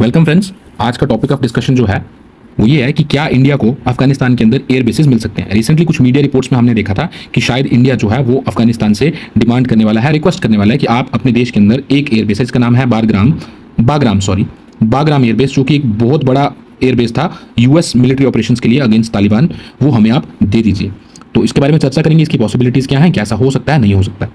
Welcome friends. आज का topic of discussion जो है वो ये है कि क्या इंडिया को अफगानिस्तान के अंदर एयर बेसिस मिल सकते हैं। रिसेंटली कुछ मीडिया रिपोर्ट्स में हमने देखा था कि शायद इंडिया जो है वो अफगानिस्तान से डिमांड करने वाला है, रिक्वेस्ट करने वाला है कि आप अपने देश के अंदर एक एयर बेस, इसका नाम है बागराम एयरबेस, जो कि एक बहुत बड़ा एयरबेस था यूएस मिलिट्री ऑपरेशंस के लिए अगेंस्ट तालिबान, वो हमें आप दे दीजिए। तो इसके बारे में चर्चा करेंगे, इसकी पॉसिबिलिटीज क्या हैं, कैसा हो सकता है, नहीं हो सकता है।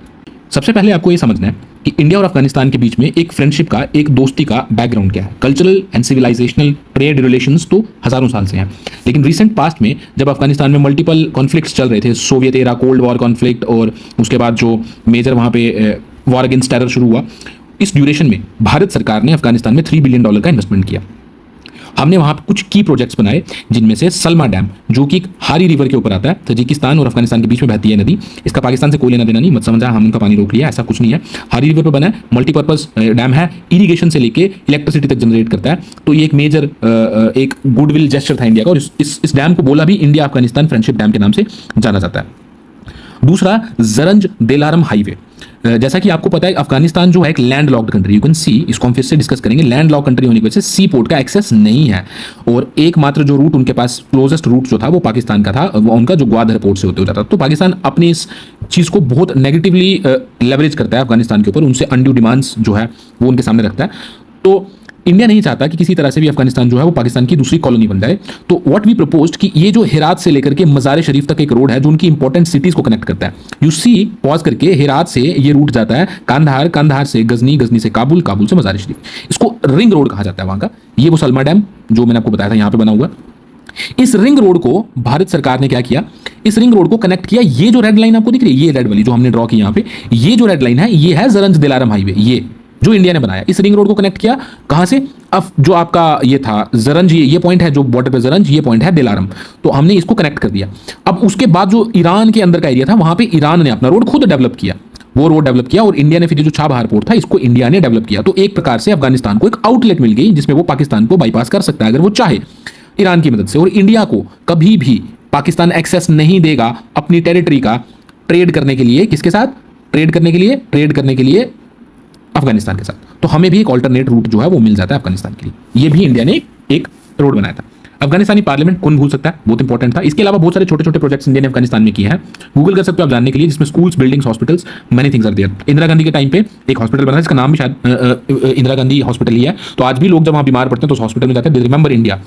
सबसे पहले आपको ये समझना है कि इंडिया और अफगानिस्तान के बीच में एक फ्रेंडशिप का, एक दोस्ती का बैकग्राउंड क्या है। Cultural and civilisational trade relations तो हजारों साल से हैं, लेकिन रिसेंट पास्ट में जब अफगानिस्तान में मल्टीपल कॉन्फ्लिक्ट्स चल रहे थे, Soviet era cold war conflict और उसके बाद जो मेजर वहां पे वॉर अगेंस्ट टेरर शुरू हुआ, इस ड्यूरेशन में भारत सरकार ने अफगानिस्तान में $3 बिलियन का इन्वेस्टमेंट किया। हमने वहां पर कुछ की प्रोजेक्ट्स बनाए, जिनमें से सलमा डैम, जो कि हारी रिवर के ऊपर आता है, तजिकिस्तान और अफगानिस्तान के बीच में बहती है नदी। इसका पाकिस्तान से कोई लेना देना नहीं, मत समझा हम उनका पानी रोक लिया, ऐसा कुछ नहीं है। हारी रिवर पर बना है, मल्टीपर्पज डैम है, इरिगेशन से लेके इलेक्ट्रिसिटी तक जनरेट करता है। तो ये एक मेजर एक गुडविल जेस्चर था इंडिया का, और इस डैम को बोला भी इंडिया अफगानिस्तान फ्रेंडशिप डैम के नाम से जाना जाता है। दूसरा, जरंज देलारम हाईवे। जैसा कि आपको पता है, अफगानिस्तान जो है एक land locked country, you can see, इसको हम फिर से डिस्कस करेंगे। लैंड लॉक कंट्री होने की वजह से सी पोर्ट का एक्सेस नहीं है, और एकमात्र जो रूट उनके पास, क्लोजेस्ट रूट जो था वो पाकिस्तान का था, वो उनका जो ग्वादर पोर्ट से होते हो जाता। तो पाकिस्तान अपनी इस चीज़ को बहुत नेगेटिवली लेवरेज करता है अफगानिस्तान के ऊपर, उनसे अनड्यू डिमांड्स जो है वो उनके सामने रखता है। तो इंडिया नहीं चाहता कि किसी तरह से भी अफगानिस्तान जो है वो पाकिस्तान की दूसरी कॉलोनी बन जाए। तो व्हाट वी प्रपोज्ड कि ये जो हेरात से लेकर के मज़ार शरीफ तक एक रोड है जो उनकी इंपॉर्टेंट सिटीज को कनेक्ट करता है। यू सी, पॉज करके, हेरात से ये रूट जाता है कांधार, कांधार से गजनी, गजनी से काबुल, काबुल से मज़ार शरीफ। इसको रिंग रोड कहा जाता है वहां का। ये वो सलमा डैम जो मैंने आपको बताया था यहाँ पे बना हुआ। इस रिंग रोड को भारत सरकार ने क्या किया, इस रिंग रोड को कनेक्ट किया। ये जो रेड लाइन आपको दिख रही है, ये रेड वाली जो हमने ड्रॉ की यहाँ पे, ये जो रेड लाइन है, ये है जरंज दिलारम हाईवे, ये जो इंडिया ने बनाया। इस रिंग रोड को कनेक्ट किया कहां से, अब जो आपका ये था जरंज, ये पॉइंट है जो बॉर्डर पे जरंज, ये पॉइंट है दिलारम। तो हमने इसको कनेक्ट कर दिया। अब उसके बाद जो ईरान के अंदर का एरिया था, वहां पे ईरान ने अपना रोड खुद डेवलप किया, वो रोड डेवलप किया, और इंडिया ने फिर जो चाबहार पोर्ट था, इसको इंडिया ने डेवलप किया। तो एक प्रकार से अफगानिस्तान को एक आउटलेट मिल गई जिसमें वो पाकिस्तान को बाईपास कर सकता है अगर वो चाहे, ईरान की मदद से। और इंडिया को कभी भी पाकिस्तान एक्सेस नहीं देगा अपनी टेरिटरी का ट्रेड करने के लिए। किसके साथ ट्रेड करने के लिए अफगानिस्तान के साथ। तो हमें भी एक ऑल्टरनेट रूट जो है वो मिल जाता है अफगानिस्तान के लिए। ये भी इंडिया ने एक रोड बनाया था। अफगानिस्तानी पार्लियामेंट कौन भूल सकता है, बहुत इंपॉर्टेंट था। इसके अलावा बहुत सारे छोटे छोटे प्रोजेक्ट्स इंडिया ने अफगानिस्तान में किए हैं, गूगल कर सकते हो आप जानने के लिए, जिसमें schools, buildings, hospitals, many things are there. Indira Gandhi के टाइम पे एक हॉस्पिटल बना, जिसका नाम भी शायद इंदिरा गांधी हॉस्पिटल ही है। तो आज भी लोग जब वहां बीमार पड़ते हैं तो उस हॉस्पिटल में जाते हैं, दे रिमेंबर इंडिया।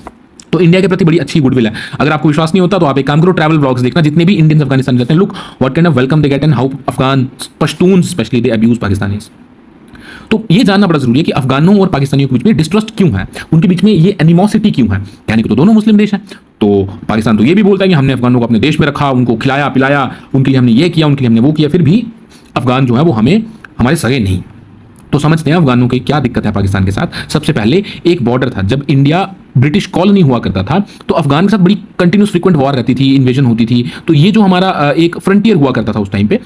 तो इंडिया के प्रति बड़ी अच्छी गुडविल है। अगर आपको विश्वास नहीं होता तो आप एक काम करो, ट्रैवल ब्लॉग्स देखना, जितने भी इंडियंस अफगानिस्तान जाते हैं, look what kind of welcome they get and how Afghan Pashtuns specially they abuse Pakistanis. तो ये जानना बड़ा जरूरी है कि अफगानों और पाकिस्तानियों के बीच में डिस्ट्रस्ट क्यों है, उनके बीच में ये एनिमोसिटी क्यों है। यानी कि तो दोनों मुस्लिम देश हैं, तो पाकिस्तान तो ये भी बोलता है कि हमने अफगानों को अपने देश में रखा, उनको खिलाया पिलाया, उनके लिए हमने ये किया, उनके लिए हमने वो किया, फिर भी अफगान जो है वो हमें, हमारे सगे नहीं। तो समझते हैं अफगानों की क्या दिक्कत है पाकिस्तान के साथ। सबसे पहले एक बॉर्डर था, जब इंडिया ब्रिटिश कॉलोनी हुआ करता था तो अफगान के साथ बड़ी कंटिन्यूस फ्रीक्वेंट वॉर रहती थी, इन्वेजन होती थी। तो ये जो हमारा एक फ्रंटियर हुआ करता था उस टाइम पे,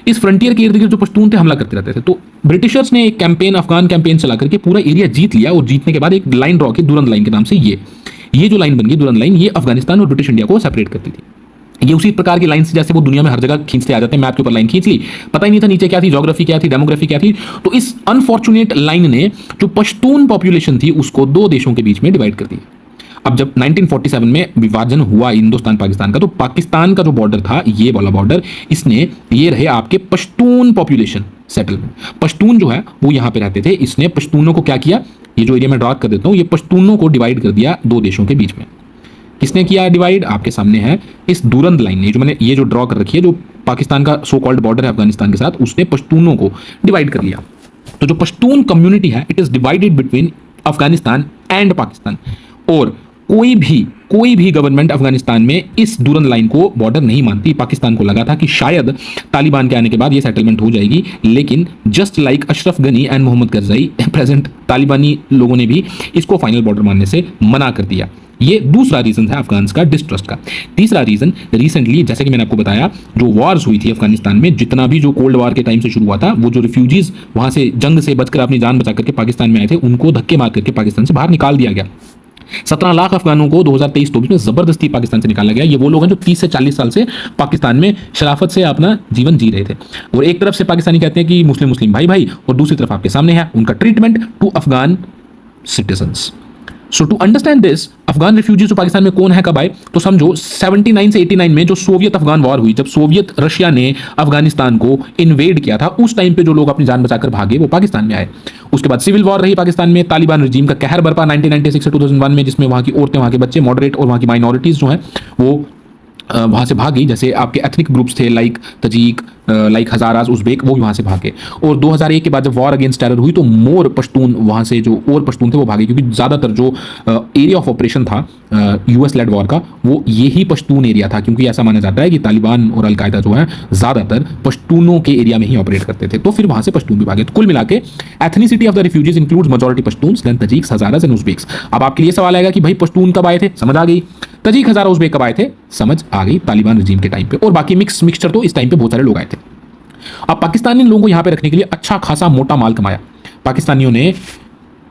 इस फ्रंटियर के इर्द गिर्द जो पश्तून थे हमला करते रहते थे। तो ब्रिटिशर्स ने एक कैंपेन, अफगान कैंपेन चला करके पूरा एरिया जीत लिया, और जीतने के बाद एक लाइन ड्रॉ की दुरंद लाइन के नाम से। ये जो लाइन बन गई दुरंद लाइन, ये अफगानिस्तान और ब्रिटिश इंडिया को सेपरेट करती थी। ये उसी प्रकार की लाइन से जैसे वो दुनिया में हर जगह खींचते आ जाते हैं, मैप के ऊपर लाइन खींच ली, पता ही नहीं था नीचे क्या थी, ज्योग्राफी क्या थी, डेमोग्राफी क्या थी। तो इस अनफॉर्चुनेट लाइन ने जो पश्तून पॉपुलेशन थी उसको दो देशों के बीच में डिवाइड कर दिया। अब जब 1947 में विभाजन हुआ हिंदुस्तान पाकिस्तान का, तो पाकिस्तान का जो बॉर्डर था, ये वाला बॉर्डर, इसने, ये रहे आपके पश्तून पॉपुलेशन सेटलमेंट। पश्तून जो है वो यहाँ पे रहते थे, इसने पश्तूनों को क्या किया, ये जो एरिया में ड्रॉ कर देता हूँ, ये पश्तूनों को डिवाइड कर दिया दो देशों के बीच में। किसने किया डिवाइड, आपके सामने है इस दुरंद लाइन ने, जो मैंने ये जो ड्रॉ कर रखी है, जो पाकिस्तान का सो कॉल्ड बॉर्डर है अफगानिस्तान के साथ, उसने पश्तूनों को डिवाइड कर लिया। तो जो पश्तून कम्युनिटी है, it is divided between Afghanistan and Pakistan. और कोई भी गवर्नमेंट अफगानिस्तान में इस दुरंद लाइन को बॉर्डर नहीं मानती। पाकिस्तान को लगा था कि शायद तालिबान के आने के बाद ये सेटलमेंट हो जाएगी, लेकिन just like Ashraf Ghani and Mohammad Karzai, present तालिबानी लोगों ने भी इसको फाइनल बॉर्डर मानने से मना कर दिया। ये दूसरा रीजन है अफगान्स का डिस्ट्रस्ट का। तीसरा रीजन, रिसेंटली जैसे कि मैंने आपको बताया, जो वॉर्स हुई थी अफगानिस्तान में, जितना भी जो कोल्ड वॉर के टाइम से शुरू हुआ था, वो जो रिफ्यूजीज वहां से जंग से बचकर अपनी जान बचा करके पाकिस्तान में आए थे, उनको धक्के मार करके पाकिस्तान से बाहर निकाल दिया गया। 17 लाख अफगानों को 2023-24 में जबरदस्ती पाकिस्तान से निकाला गया। ये वो लोग हैं जो 30 से 40 साल से पाकिस्तान में शराफत से अपना जीवन जी रहे थे। और एक तरफ से पाकिस्तानी कहते हैं कि मुस्लिम भाई भाई, और दूसरी तरफ आपके सामने है उनका treatment to Afghan citizens. So to understand this, Afghan refugees जो पाकिस्तान में कौन है कब आए, तो समझो 79 से 89 में जो सोवियत अफगान वॉर हुई, जब सोवियत रशिया ने अफगानिस्तान को इन्वेड किया था, उस टाइम पे जो लोग अपनी जान बचाकर भागे वो पाकिस्तान में आए। उसके बाद सिविल वॉर रही पाकिस्तान में, तालिबान रिजीम का कहर बरपा 1996 से 2001 में, जिसमें वहाँ की औरतें, वहाँ के बच्चे, मॉडरेट और वहाँ की माइनॉरिटीज जो हैं वो वहाँ से भागी। जैसे आपके एथनिक ग्रुप्स थे लाइक तजीक, लाइक हज़ाराज, उज़्बेक, वो भी वहाँ से भागे। और 2001 के बाद जब वॉर अगेंस्ट टेरर हुई तो मोर पश्तून वहाँ से, जो और पश्तून थे वो भागे, क्योंकि ज़्यादातर जो एरिया ऑफ ऑपरेशन था यूएस लेड वॉर का वो यही पश्तून एरिया था, क्योंकि ऐसा माना जाता है कि तालिबान और अलकायदा जो है ज़्यादातर पश्तूनों के एरिया में ही ऑपरेट करते थे, तो फिर वहाँ से पश्तून भी भागे। तो कुल मिला के ethnicity of the refugees includes majority Pashtuns, then Tajiks, Hazaras and Uzbeks. अब आपके लिए सवाल आएगा कि भाई पश्तून कब आए थे, समझ आ गई। तजीक, हज़ारा, उज़्बेक कब आए थे, समझ आ गई, तालिबान रिजीम के टाइम पे। और बाकी मिक्सचर तो इस टाइम पे बहुत सारे लोग आए थे। अब पाकिस्तानी लोगों को यहां पे रखने के लिए अच्छा खासा मोटा माल कमाया पाकिस्तानियों ने।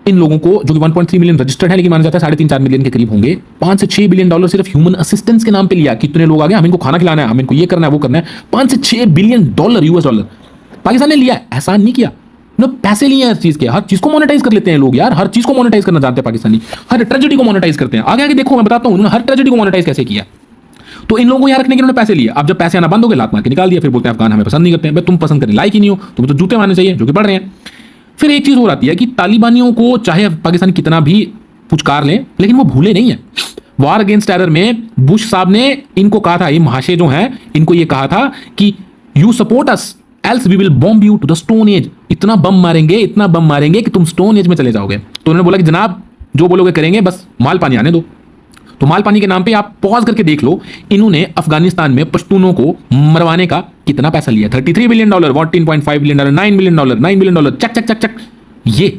इन लोगों को, जो कि 1.3 मिलियन रजिस्टर्ड है, लेकिन माना जाता है 3.5-4 मिलियन के करीब होंगे, 5 से 6 बिलियन डॉलर सिर्फ ह्यूमन असिस्टेंस के नाम पे लिया। कितने लोग आ गए, हम इनको खाना खिलाना है, हम इनको ये करना है, वो करना है। 5 से 6 billion dollar US dollar Pakistan ने लिया, एहसान नहीं किया। पैसे लिए हर चीज के, हर चीज को मोनेटाइज कर लेते हैं लोग यार, हर चीज को मोनेटाइज करना जानते हैं पाकिस्तानी, हर ट्रेजेडी को मोनेटाइज करते हैं। आगे आगे देखो, मैं बताता हूं उन्होंने हर ट्रेजेडी को मोनेटाइज कैसे किया। तो इन लोगों को यहाँ रखने के उन्होंने पैसे लिए। अब जब पैसे आना बंद हो गए, लात मार के निकाल दिया। फिर बोलते हैं अफगान हमें पसंद नहीं करते हैं। तुम पसंद करने लायक ही नहीं हो, तुम्हें तो जूते मारने चाहिए, जो कि पढ़ रहे हैं। फिर एक चीज और आती है कि तालिबानियों को चाहे पाकिस्तान कितना भी पुचकार लें, लेकिन वो भूले नहीं है। वॉर अगेंस्ट टेरर में बुश साहब ने इनको कहा था, ये महाशय जो है, इनको ये कहा था कि you support us else we will bomb you to the stone age. इतना बम मारेंगे, इतना बम मारेंगे कि तुम स्टोन एज में चले जाओगे। तो उन्होंने बोला कि जनाब जो बोलोगे करेंगे, बस माल पानी आने दो। तो माल पानी के नाम पे आप पॉज करके देख लो, इन्होंने अफगानिस्तान में पश्तूनों को मरवाने का कितना पैसा लिया। 33 billion dollar, 14.5 billion dollar, 9 billion dollar, 9 billion dollar, चक चक चक चक,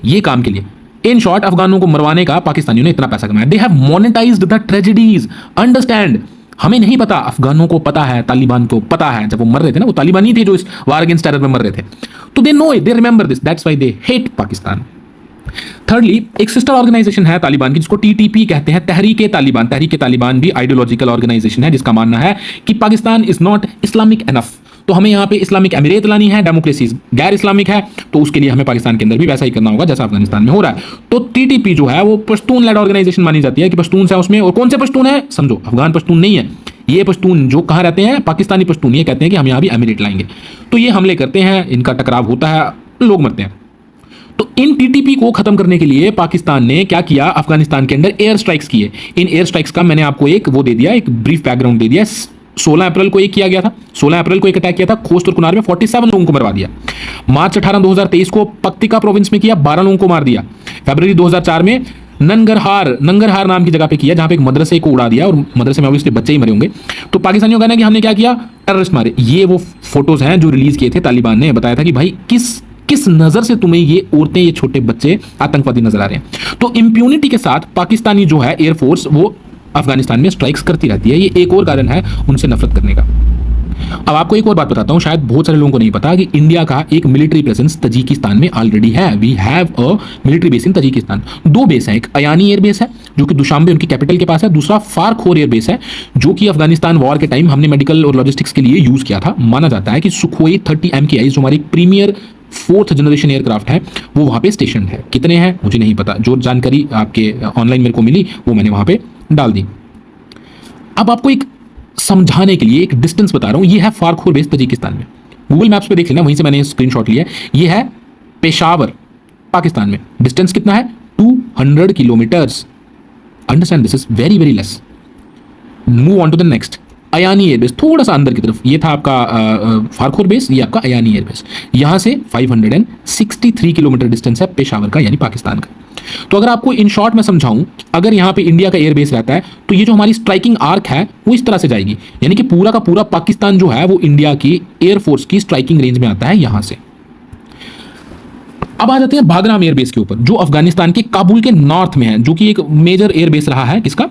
ये काम के लिए। इन शॉर्ट, अफगानों को मरवाने का पाकिस्तानियों ने इतना पैसा कमाया। They have monetised the tragedies. Understand, हमें नहीं पता, अफगानों को पता है, तालिबान को पता है। जब वो मर रहे थे ना, वो तालिबानी थे जो इस वार अगेंस्ट टेरर में मर रहे थे, तो they know it, they remember this, that's why they hate Pakistan. Thirdly, एक सिस्टर ऑर्गेनाइजेशन है तालिबान की, जिसको टीटीपी कहते हैं, तहरीक तालिबान। तहरीक तालिबान भी आइडियोलॉजिकल ऑर्गेनाइजेशन है, जिसका मानना है कि Pakistan is not Islamic enough. तो हमें यहाँ पे इस्लामिक एमिरेत लानी है, डेमोक्रेसी गैर इस्लामिक है, तो उसके लिए हमें पाकिस्तान के अंदर भी वैसा ही करना होगा जैसा अफगानिस्तान में हो रहा है। तो टीटीपी जो है वो पश्तून लेड ऑर्गेनाइजेशन मानी जाती है, कि पश्तून है उसमें। और कौन से पश्तून है, समझो अफगान पश्तून नहीं है ये, पश्तून जो कहाँ रहते हैं, पाकिस्तानी पश्तून। ये कहते हैं कि हम यहाँ भी एमिरेट लाएंगे, तो ये हमले करते हैं, इनका टकराव होता है, लोग मरते हैं। तो इन टीटीपी को खत्म करने के लिए पाकिस्तान ने क्या किया, अफगानिस्तान के अंदर एयर स्ट्राइक्स किए। इन एयर स्ट्राइक्स का मैंने आपको एक वो दे दिया, एक ब्रीफ बैकग्राउंड दे दिया। 16 अप्रैल को एक किया गया था, 16 अप्रैल को एक अटैक किया था खोस्त और कुनार में, 47 लोगों को मरवा दिया। मार्च 18, 2023 को पक्तिका प्रोविंस में किया, 12 लोगों को मार दिया। फरवरी 2004 में नंगरहार नाम की जगह पे किया, जहां पे एक मदरसे को उड़ा दिया, और मदरसे में ऑब्वियसली बच्चे ही मरे होंगे। तो पाकिस्तानियों का कहना है कि हमने क्या किया, टेररिस्ट मारे। ये वो फोटोज हैं जो रिलीज किए थे तालिबान ने, बताया था कि भाई किस नजर से तुम्हें ये औरतें, ये छोटे बच्चे आतंकवादी नजर आ रहे हैं। तो इंप्यूनिटी के साथ पाकिस्तानी जो है एयरफोर्स, वो अफगानिस्तान में स्ट्राइक्स करती रहती है। ये एक और कारण है उनसे नफरत करने का। अब आपको एक और बात बताता हूं, शायद बहुत सारे लोगों को नहीं पता कि इंडिया का एक मिलिट्री प्रेजेंस तजिकिस्तान में ऑलरेडी है। We have a military base in Tajikistan. 2 base है, एक अयानी एयर बेस है जो कि दुशांबे उनकी कैपिटल के पास है, दूसरा फारखोर एयर बेस है जो कि अफगानिस्तान वॉर के टाइम हमने मेडिकल और लॉजिस्टिक्स के लिए यूज किया था। माना जाता है कि सुखोई 30 MKI जो हमारी प्रीमियर 4th जनरेशन एयरक्राफ्ट है, वो वहां पे स्टेशन है। कितने हैं मुझे नहीं पता, जो जानकारी आपके ऑनलाइन मेरे को मिली वो मैंने वहां पे डाल दी। अब आपको एक समझाने के लिए एक डिस्टेंस बता रहा हूं। ये है फारखोर बेस तजिकिस्तान में, गूगल मैप्स पे देख लेना, वहीं से मैंने स्क्रीनशॉट लिया है। ये है पेशावर पाकिस्तान में। डिस्टेंस कितना है, 200 kilometres. Understand, this is very very less. Move on to the next, Ayni airbase, थोड़ा सा अंदर की तरफ। ये था आपका फारखोर बेस, ये आपका अयानी एयरबेस। यहां से 563 किलोमीटर डिस्टेंस है पेशावर का, यानी पाकिस्तान का। तो अगर आपको इन शॉर्ट में समझाऊं, अगर यहां पे इंडिया का एयरबेस रहता है तो ये जो हमारी स्ट्राइकिंग आर्क है वो इस तरह से जाएगी, यानी कि पूरा का पूरा पाकिस्तान जो है वो इंडिया की एयरफोर्स की स्ट्राइकिंग रेंज में आता है यहां से। अब आ जाते हैं बागराम एयरबेस के ऊपर, जो अफगानिस्तान के काबुल के नॉर्थ में है, जो कि एक मेजर एयरबेस रहा है किसका,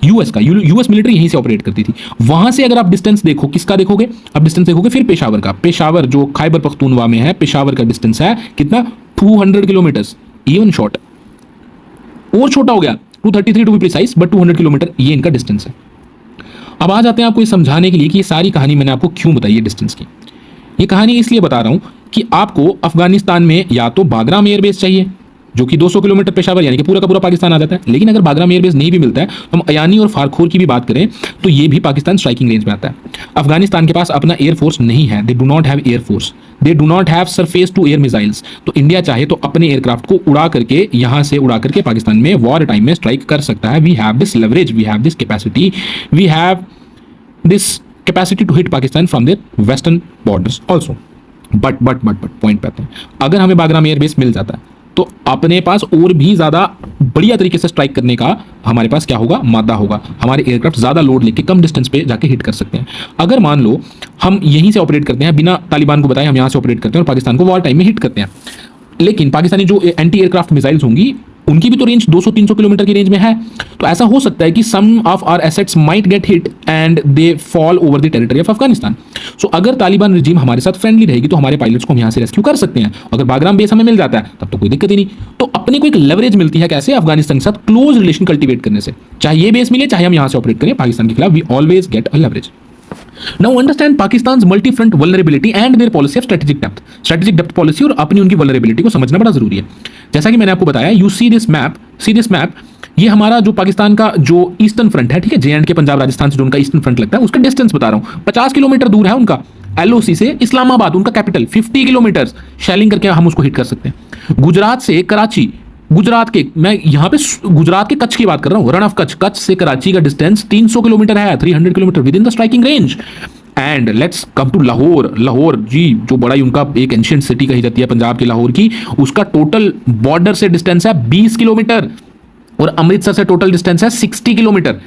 यूएस का। यूएस मिलिट्री यहीं से ऑपरेट करती थी। वहां से अगर आप डिस्टेंस देखो, किसका देखोगे, अब डिस्टेंस देखोगे फिर पेशावर का। पेशावर जो खैबर पख्तूनवा में है, पेशावर का डिस्टेंस है कितना, 200 किलोमीटर। इवन शॉर्ट और छोटा हो गया, 233 to be precise, but 200 kilometre ये इनका डिस्टेंस है। अब आ जाते हैं आपको ये समझाने के लिए कि ये सारी कहानी मैंने आपको क्यों बताई है डिस्टेंस की। ये कहानी इसलिए बता रहा हूं कि आपको अफगानिस्तान में या तो बागराम एयरबेस चाहिए जो कि 200 किलोमीटर पेशावर यानी कि पूरा का पूरा पाकिस्तान आ जाता है। लेकिन अगर बागराम एयरबेस नहीं भी मिलता है तो हम अयानी और फारखोर की भी बात करें तो ये भी पाकिस्तान स्ट्राइकिंग रेंज में आता है। अफगानिस्तान के पास अपना एयरफोर्स नहीं है, they do not have air force, they do not have surface to air missiles. तो इंडिया चाहे तो अपने एयरक्राफ्ट को उड़ा करके यहां से उड़ा करके पाकिस्तान में वॉर टाइम में स्ट्राइक कर सकता है। We have this leverage, we have this capacity, we have this capacity to hit Pakistan from their western borders also. But point पे आते हैं, अगर हमें बागराम एयरबेस मिल जाता है तो अपने पास और भी ज्यादा बढ़िया तरीके से स्ट्राइक करने का हमारे पास क्या होगा, मादा होगा। हमारे एयरक्राफ्ट ज्यादा लोड लेके कम डिस्टेंस पे जाके हिट कर सकते हैं। अगर मान लो हम यहीं से ऑपरेट करते हैं, बिना तालिबान को बताए हम यहां से ऑपरेट करते हैं और पाकिस्तान को वॉर टाइम में हिट करते हैं, लेकिन पाकिस्तानी जो एंटी एयरक्राफ्ट मिसाइल्स होंगी उनकी भी तो रेंज 200-300 किलोमीटर की रेंज में है। तो ऐसा हो सकता है कि some of our assets might get hit and they fall over the territory of Afghanistan. So अगर तालिबान रिजीम हमारे साथ फ्रेंडली रहेगी तो हमारे पायलट्स को हम यहाँ से रेस्क्यू कर सकते हैं। अगर बागराम बेस हमें मिल जाता है तब तो कोई दिक्कत ही नहीं। तो अपने को एक लेवरेज मिलती है कैसे, अफगानिस्तान के साथ क्लोज रिलेशन कल्टिवेट करने से। चाहे ये बेस मिले चाहे हम यहाँ से ऑपरेट करें पाकिस्तान के खिलाफ, we always get a leverage. Now understand Pakistan's multi-front vulnerability and their policy of strategic depth. Strategic depth policy और अपनी उनकी vulnerability को समझना बड़ा जरूरी है। जैसा कि मैंने आपको बताया, you see this map, ये हमारा जो पाकिस्तान का जो ईस्टर्न फ्रंट है, ठीक है, J&K पंजाब राजस्थान से जो उनका ईस्टर्न फ्रंट लगता है उसका डिस्टेंस बता रहा हूँ। 50 किलोमीटर दूर है उनका LOC से इस्लामाबाद, उनका कैपिटल 50 किलोमीटर शैलिंग करके हम उसको हिट कर सकते हैं। गुजरात से कराची, गुजरात के, मैं यहाँ पे गुजरात के कच्छ की बात कर रहा हूँ, रण ऑफ कच्छ से कराची का डिस्टेंस 300 किलोमीटर है, 300 kilometre within the striking range. And let's come to Lahore ji, जो बड़ा ही उनका एक एंशिएंट सिटी कही जाती है पंजाब की लाहौर की, उसका टोटल बॉर्डर से डिस्टेंस है 20 किलोमीटर और अमृतसर से टोटल डिस्टेंस है 60 किलोमीटर,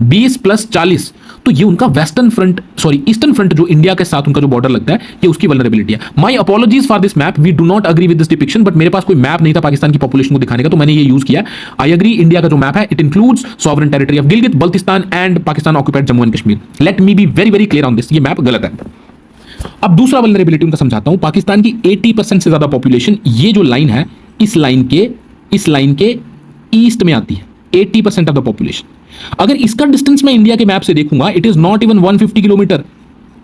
20 + 40। तो ये उनका ईस्टर्न फ्रंट जो इंडिया के साथ उनका जो बॉर्डर लगता है, ये उसकी वल्नरेबिलिटी है। My apologies for this map, we do not agree with this depiction, but मेरे पास कोई मैप नहीं था पाकिस्तान की पॉपुलेशन को दिखाने का, तो मैंने ये यूज किया। आई एग्री, इंडिया का जो मैप है it includes sovereign territory of Gilgit Baltistan and Pakistan occupied Jammu and Kashmir. Let me be very very clear on this, ये मैप गलत है। अब दूसरा वल्नरेबिलिटी उनका समझाता हूं। पाकिस्तान की 80% से ज्यादा पॉपुलेशन, ये जो लाइन है इस लाइन के ईस्ट में आती है, 80% ऑफ द पॉपुलेशन। अगर इसका डिस्टेंस मैं इंडिया के मैप से देखूंगा, it is not even 150 kilometre,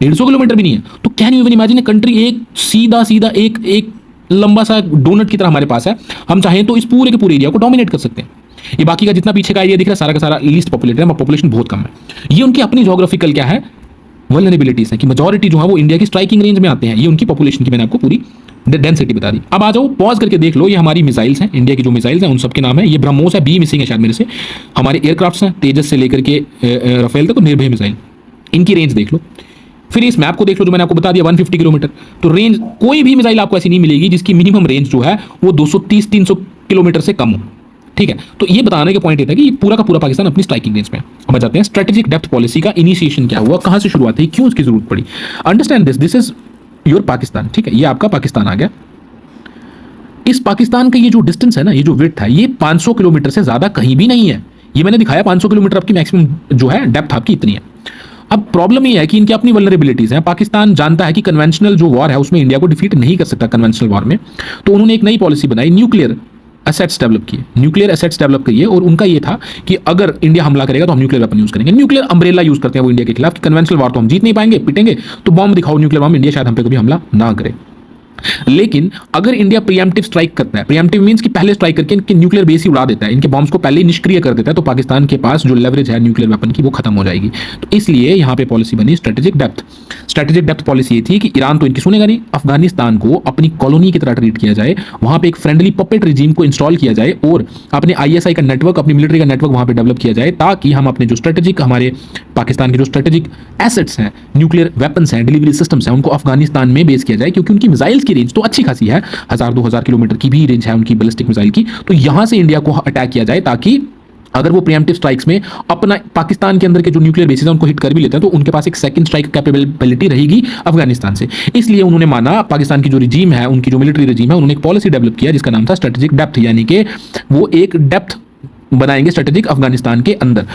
150 kilometre भी नहीं है। तो can you even imagine a country, एक सीधा एक लंबा सा डोनट की तरह हमारे पास है। हम चाहें तो इस पूरे के पूरे एरिया को डोमिनेट कर सकते हैं। ये बाकी का जितना पीछे का एरिया दिख रहा है सारा का सारा लीस्ट पॉपुलेटेड है, पॉपुलेशन बहुत कम है। ये उनकी अपनी ज्योग्राफिकल क्या है, वल्नरेबिलिटीज है कि मेजॉरिटी जो है वो इंडिया की स्ट्राइकिंग रेंज में आते हैं। ये उनकी पॉपुलेशन की मैंने आपको पूरी डेंसिटी बता दी। अब आ जाओ, पॉज करके देख लो, ये हमारी मिसाइल्स हैं, इंडिया की जो मिसाइल्स हैं उन सबके नाम है। ये ब्रह्मोस है, बी मिसिंग है शायद मेरे से। हमारे एयरक्राफ्ट्स हैं, तेजस से लेकर के राफेल तक, निर्भय मिसाइल, इनकी रेंज देख लो। फिर इस मैप को देख लो जो मैंने आपको बता दिया 150 किलोमीटर। तो रेंज कोई भी मिसाइल आपको ऐसी नहीं मिलेगी जिसकी मिनिमम रेंज जो है वो 230-300 किलोमीटर से कम हो, ठीक है। तो ये बताने का पॉइंट ये था कि पूरा का पूरा पाकिस्तान अपनी स्ट्राइकिंग रेंज में। अब जाते हैं स्ट्रेटेजिक डेप्थ पॉलिसी का इनिशिएशन क्या हुआ, कहां से शुरुआत हुई, क्यों इसकी जरूरत पड़ी। Understand this is your Pakistan, ठीक है, ये आपका पाकिस्तान आ गया। इस पाकिस्तान का ये जो डिस्टेंस है ना, ये जो विड्थ है, ये 500 किलोमीटर से ज्यादा कहीं भी नहीं है। ये मैंने दिखाया 500 किलोमीटर आपकी मैक्सिमम जो है डेप्थ आपकी इतनी है। अब प्रॉब्लम ये है कि इनकी अपनी वल्नरेबिलिटीज हैं। पाकिस्तान जानता है कि कन्वेंशनल जो वॉर है उसमें इंडिया को डिफीट नहीं कर सकता कन्वेंशनल वॉर में, तो उन्होंने एक नई पॉलिसी बनाई, न्यूक्लियर एसेट्स डेवलप किए, न्यूक्लियर एसेट्स डेवलप करिए। और उनका ये था कि अगर इंडिया हमला करेगा तो हम न्यूक्लियर वेपन यूज करेंगे। न्यूक्लियर अम्ब्रेला यूज करते हैं वो इंडिया के खिलाफ, कन्वेंशनल वॉर तो हम जीत नहीं पाएंगे, पिटेंगे, तो बॉम्ब दिखाओ, न्यूक्लियर बॉम्ब, इंडिया शायद हम पे कभी हमला ना करे। लेकिन अगर इंडिया प्रीएम्प्टिव स्ट्राइक करता है, प्रीएम्प्टिव मींस कि पहले स्ट्राइक करके इनके न्यूक्लियर बेस ही उड़ा देता है, इनके बॉम्ब्स को पहले ही निष्क्रिय कर देता है, तो पाकिस्तान के पास जो लेवरेज है न्यूक्लियर वेपन की वो खत्म हो जाएगी। तो इसलिए यहां पे पॉलिसी बनी strategic depth. Strategic depth policy ये थी कि ईरान तो इनकी सुनेगा नहीं, अफगानिस्तान को अपनी कॉलोनी की तरह ट्रीट किया जाए, वहां पे एक फ्रेंडली पपेट रिजीम को इंस्टॉल किया जाए और अपने ISI का नेटवर्क, अपनी मिलिट्री का नेटवर्क वहां पे डेवलप किया जाए, ताकि हम अपने जो स्ट्रेटेजिक, हमारे पाकिस्तान के जो स्ट्रेटेजिक एसेट्स हैं, न्यूक्लियर वेपन्स हैं, डिलीवरी सिस्टम्स हैं, उनको अफगानिस्तान में बेस किया जाए। क्योंकि उनकी मिसाइल्स की रेंज तो अच्छी खासी है, 1000-2000 किलोमीटर की भी रेंज है उनकी बैलिस्टिक मिसाइल की। तो यहां से इंडिया को अटैक किया जाए, ताकि अगर वो प्रीएम्प्टिव स्ट्राइक्स में अपना पाकिस्तान के अंदर के जो न्यूक्लियर बेसिस हैं उनको हिट कर भी लेते हैं, तो उनके पास एक सेकंड स्ट्राइक कैपेबिलिटी रहेगी अफगानिस्तान से। इसलिए उन्होंने माना, पाकिस्तान की जो रिजीम है, उनकी जो मिलिट्री रिजीम है, उन्होंने एक पॉलिसी डेवलप किया जिसका नाम था स्ट्रेटेजिक डेप्थ, यानी कि वो एक डेप्थ बनाएंगे स्ट्रेटेजिक अफगानिस्तान के अंदर।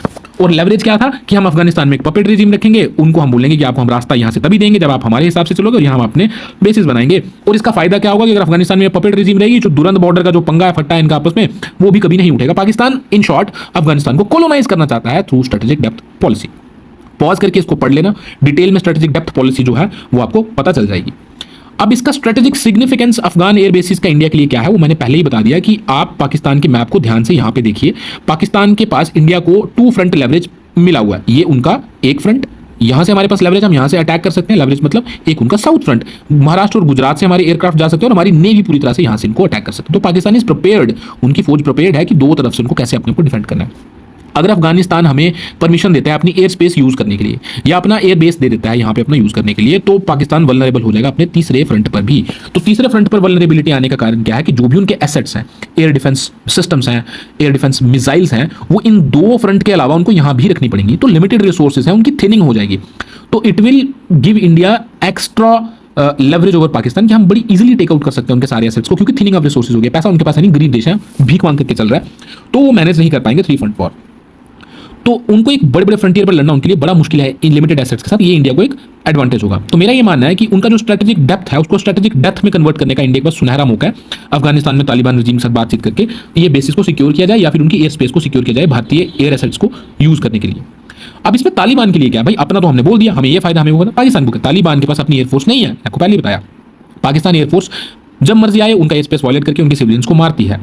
और लेवरेज क्या था कि हम अफगानिस्तान में एक पपेट रिजीम रखेंगे, उनको हम बोलेंगे कि आपको हम रास्ता यहां से तभी देंगे जब आप हमारे हिसाब से चलोगे, और यहां हम अपने बेसिस बनाएंगे। और इसका फायदा क्या होगा कि अगर अफगानिस्तान में पपेट रिजीम रहेगी, जो दुरंत बॉर्डर का जो पंगा है, फट्टा है इनका आपस में, वो भी कभी नहीं उठेगा। पाकिस्तान इन शॉर्ट अफगानिस्तान को कोलोनाइज करना चाहता है through strategic depth policy. Pause करके इसको पढ़ लेना, डिटेल में स्ट्रेटेजिक डेप्थ पॉलिसी जो है वो आपको पता चल जाएगी। अब इसका strategic significance Afghan air bases का इंडिया के लिए क्या है वो मैंने पहले ही बता दिया कि आप पाकिस्तान के मैप को ध्यान से यहां पे देखिए। पाकिस्तान के पास इंडिया को 2 फ्रंट लेवरेज मिला हुआ है। ये उनका एक फ्रंट, यहां से हमारे पास लेवरेज, हम यहां से अटैक कर सकते हैं। लेवरेज मतलब एक उनका साउथ फ्रंट, महाराष्ट्र और गुजरात से हमारे एयरक्राफ्ट जा सकते हैं और हमारी नेवी पूरी तरह से यहां से इनको अटैक कर सकते हैं। तो पाकिस्तान इज प्रिपेयर्ड, उनकी फौज प्रिपेयर्ड है कि दो तरफ से उनको कैसे अपने को डिफेंड करना है। अगर अफगानिस्तान हमें परमिशन देता है अपनी एयर स्पेस यूज करने के लिए या अपना एयर बेस दे देता है यहाँ पे अपना यूज करने के लिए, तो पाकिस्तान वल्नरेबल हो जाएगा अपने तीसरे फ्रंट पर भी। तो तीसरे फ्रंट पर वल्नरेबिलिटी आने का कारण क्या है कि जो भी उनके एसेट्स हैं, एयर डिफेंस सिस्टम्स हैं, एयर डिफेंस मिसाइल्स हैं, वो इन 2 फ्रंट के अलावा उनको यहां भी रखनी पड़ेंगी। तो लिमिटेड रिसोर्सेज हैं, उनकी थिनिंग हो जाएगी। तो it will give India extra leverage over Pakistan कि हम बड़ी इजीली टेक आउट कर सकते हैं उनके सारे एसेट्स को, क्योंकि थिनिंग ऑफ रिसोर्सेज हो गया। पैसा उनके पास नहीं, गरीब देश है, भीख मांग करके चल रहा है, तो वो मैनेज नहीं कर पाएंगे 3 फ्रंट वॉर। तो उनको एक बड़े बड़े फ्रंटियर पर लड़ना उनके लिए बड़ा मुश्किल है इन लिमिटेड एसेट्स के साथ। ये इंडिया को एक एडवांटेज होगा। तो मेरा ये मानना है कि उनका जो स्ट्रेटेजिक डेप्थ है उसको स्ट्रेटेजिक डेप्थ में कन्वर्ट करने का इंडिया के पास सुनहरा मौका है। अफगानिस्तान में तालिबान रजीम के साथ बातचीत करके ये बेसिस को सिक्योर किया जाए या फिर उनकी एयर स्पेस को सिक्योर किया जाए भारतीय एयर एसेट्स को यूज करने के लिए। अब इसमें तालिबान के लिए क्या है भाई? अपना तो हमने बोल दिया, हमें ये फायदा हमें होगा। पाकिस्तान को, तालिबान के पास अपनी एयरफोर्स नहीं है, आपको पहले ही बताया। पाकिस्तान एयरफोर्स जब मर्जी आए उनका एयर स्पेस वायलेट करके उनके सिविलियंस को मारती है।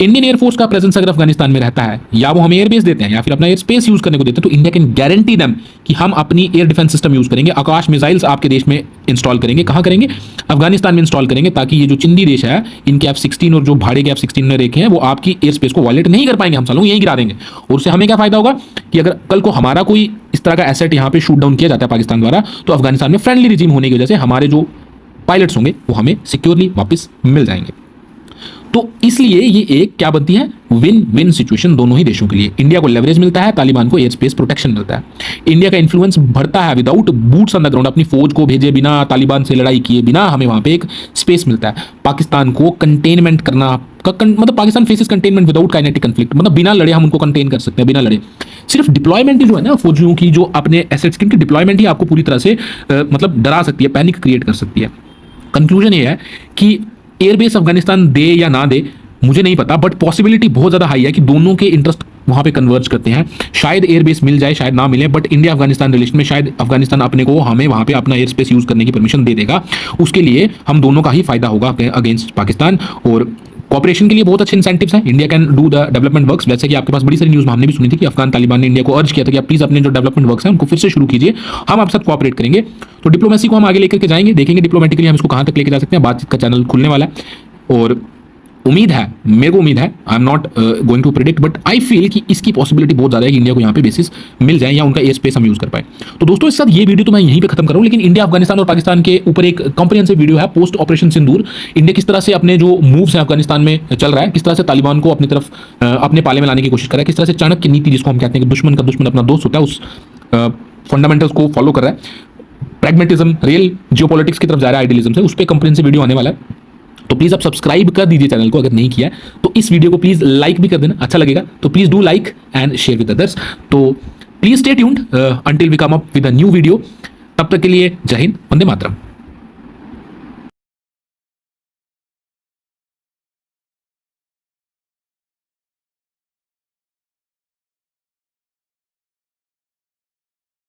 इंडियन एयरफोर्स का प्रेजेंस अगर अफगानिस्तान में रहता है या वो हमें एयरबेस देते हैं या फिर अपना एयर स्पेस यूज करने को देते हैं, तो इंडिया कैन गारंटी देम कि हम अपनी एयर डिफेंस सिस्टम यूज करेंगे। आकाश मिसाइल्स आपके देश में इंस्टॉल करेंगे। कहां करेंगे? अफगानिस्तान में इंस्टॉल करेंगे, ताकि ये जो चिंदी देश है इनके F-16 और जो भाड़े के F-16 में रखे हैं वो आपकी एयर स्पेस को वायलेट नहीं कर पाएंगे। हम सालों यही गिरा देंगे। और उससे हमें क्या फायदा होगा कि अगर कल को हमारा कोई इस तरह का एसेट यहाँ पे शूट डाउन किया जाता है पाकिस्तान द्वारा, तो अफगानिस्तान में फ्रेंडली रिजीम होने की वजह से हमारे जो पायलट्स होंगे वो हमें सिक्योरली वापस मिल जाएंगे। तो इसलिए ये एक क्या बनती है? विन विन सिचुएशन दोनों ही देशों के लिए। इंडिया को लेवरेज मिलता है, तालिबान को एयर स्पेस प्रोटेक्शन मिलता है। इंडिया का इन्फ्लुएंस बढ़ता है without boots on the ground, अपनी फौज को भेजे बिना, तालिबान से लड़ाई किए बिना हमें वहां पे एक स्पेस मिलता है। पाकिस्तान को कंटेनमेंट करना मतलब Pakistan faces containment without kinetic conflict, मतलब बिना लड़े हम उनको कंटेन कर सकते हैं, बिना लड़े। सिर्फ डिप्लॉयमेंट ही जो है ना फौजियों की, जो अपने एसेट्स की डिप्लॉयमेंट ही आपको पूरी तरह से मतलब डरा सकती है, पैनिक क्रिएट कर सकती है। कंक्लूजन ये है कि एयरबेस अफगानिस्तान दे या ना दे मुझे नहीं पता, बट पॉसिबिलिटी बहुत ज्यादा हाई है कि दोनों के इंटरेस्ट वहां पे कन्वर्ज करते हैं। शायद एयरबेस मिल जाए, शायद ना मिले, बट इंडिया अफगानिस्तान रिलेशन में शायद अफगानिस्तान अपने को हमें वहां पे अपना एयर स्पेस यूज करने की परमिशन दे देगा। उसके लिए हम दोनों का ही फायदा होगा अगेंस्ट पाकिस्तान। और कॉपरेशन के लिए बहुत अच्छे इंसेंटिव्स हैं। India can do the development works. वैसे कि आपके पास बड़ी सारी न्यूज़ हमने भी सुनी थी कि अफगान तालिबान ने इंडिया को अर्ज किया था कि आप प्लीज अपने जो डेवलपमेंट वर्क्स हैं उनको फिर से शुरू कीजिए, हम आपके साथ कॉपरेट करेंगे। तो डिप्लोमेसी को हम आगे लेकर के जाएंगे, देखेंगे डिप्लोमेटिकली हम इसको कहां तक लेकर जा सकते हैं। बातचीत का चैनल खुलने वाला है और उम्मीद है, मेरे को उम्मीद है, I am not going to predict, but I feel कि इसकी पॉसिबिलिटी बहुत ज्यादा है कि इंडिया को यहाँ पे बेसिस मिल जाए या उनका एयर स्पेस हम यूज कर पाए। तो दोस्तों इस साथ ये वीडियो तो मैं यहीं पे खत्म कर रहा हूं, लेकिन इंडिया अफगानिस्तान और पाकिस्तान के ऊपर एक कॉम्प्रिहेंसिव वीडियो है पोस्ट ऑपरेशन सिंदूर। इंडिया किस तरह से अपने जो मूव्स हैं अफगानिस्तान में चल रहा है, किस तरह से तालिबान को अपनी तरफ अपने पाले में लाने की कोशिश कर रहा है, किस तरह से चाणक्य नीति जिसको हम कहते हैं कि दुश्मन का दुश्मन अपना दोस्त होता है, उस फंडामेंटल्स को फॉलो कर रहा है। प्रैग्मेटिज्म, रियल जियोपॉलिटिक्स की तरफ जा रहा है, आइडियलिज्म से, उस पर कॉम्प्रिहेंसिव वीडियो आने वाला है। तो प्लीज आप सब्सक्राइब कर दीजिए चैनल को अगर नहीं किया है, तो इस वीडियो को प्लीज लाइक भी कर देना, अच्छा लगेगा। तो please do like and share with others. तो please stay tuned until we come up with a new video. तब तक के लिए जय हिंद, वंदे मातरम।